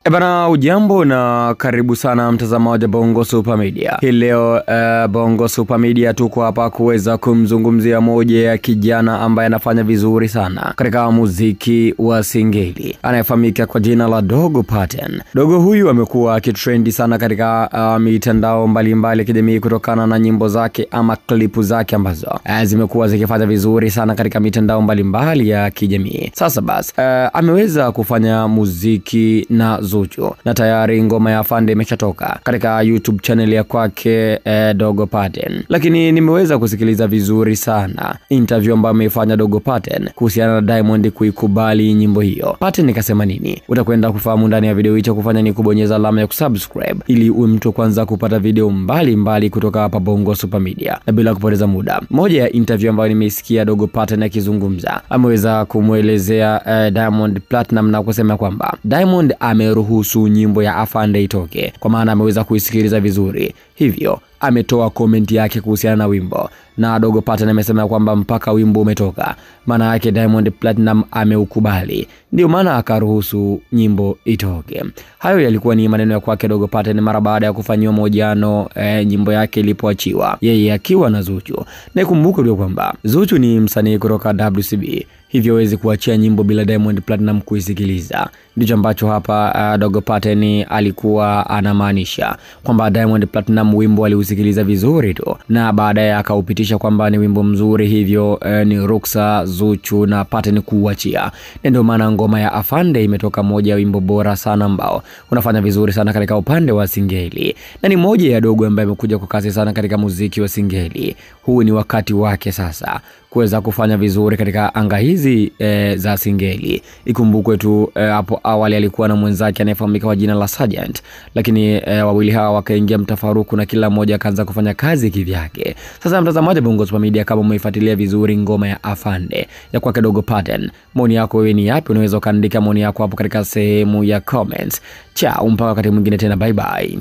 Bana, ujambo na karibu sana mtazamaji Bongo Super Media. Hii leo Bongo Super Media tuko hapa kuweza kumzungumzia moja ya kijana ambaye anafanya vizuri sana katika muziki wa singeli. Anayefahamika kwa jina la Dogo Paten. Dogo huyu amekuwa akitrendi sana katika mitandao mbalimbali ya kijamii kutokana na nyimbo zake ama klipu zake ambazo zimekuwa zikifanya vizuri sana katika mitandao mbalimbali ya kijamii. Sasa basi ameweza kufanya muziki na Zuchu, na tayari ngoma ya Afande imeshatoka katika YouTube channel ya kwake Dogo Paten. Lakini nimeweza kusikiliza vizuri sana interview ambayo ameifanya Dogo Paten kuhusiana na Diamond kuikubali nyimbo hiyo. Paten nikasema nini? Utakwenda kufahamu ndani ya video hii. Kufanya ni kubonyeza alama ya kusubscribe ili uwe mtu kwanza kupata video mbalimbali kutoka hapa Bongo Super Media. Na bila kupoteza muda, moja ya interview ambayo nimeisikia Dogo Paten akizungumza, ameweza kumuelezea Diamond Platinum na kusema kwamba Diamond ameruhusu nyimbo ya Afande itoke, kwa maana ameweza kuisikiliza vizuri, hivyo ametoa comment yake kuhusiana na wimbo. Na Dogo Paten amesema kwamba mpaka wimbo umetoka, maana yake Diamond Platinum ameukubali, ndio maana akaruhusu nyimbo itoke. Hayo yalikuwa ni maneno ya kwake Dogo Paten mara baada ya kufanywa mahojiano nyimbo yake ilipoachiwa, yeye akiwa na Zuchu. Na ikumbuke leo kwamba Zuchu ni msanii kutoka WCB, hivyo hawezi kuachia nyimbo bila Diamond Platinum kuisikiliza. Ndicho ambacho hapa Dogo Paten alikuwa anamaanisha, kwamba Diamond Platinum wimbo aliusikiliza vizuri tu na baadaye akaupitisha kwamba ni wimbo mzuri, hivyo ni ruksa Zuchu na Paten kuachia. Ndio maana ngoma ya Afande imetoka, moja ya wimbo bora sana ambao unafanya vizuri sana katika upande wa singeli, na ni moja ya Dogo ambaye amekuja kwa kasi sana katika muziki wa singeli. Huu ni wakati wake sasa kuweza kufanya vizuri katika anga hizi za singeli. Ikumbukwe tu hapo awali alikuwa na mwenzake anayefahamika kwa jina la Sergeant, lakini wawili hawa wakaingia mtafaruku na kila mmoja akaanza kufanya kazi kivyake. Sasa mtazamaji Bongo Super Media, kama umeifuatilia vizuri ngoma ya Afande ya kwake Dogo Paten, maoni yako wewe ni yapi? Unaweza kuandika maoni yako hapo katika sehemu ya comments. Ciao, mpaka wakati mwingine tena, bye bye.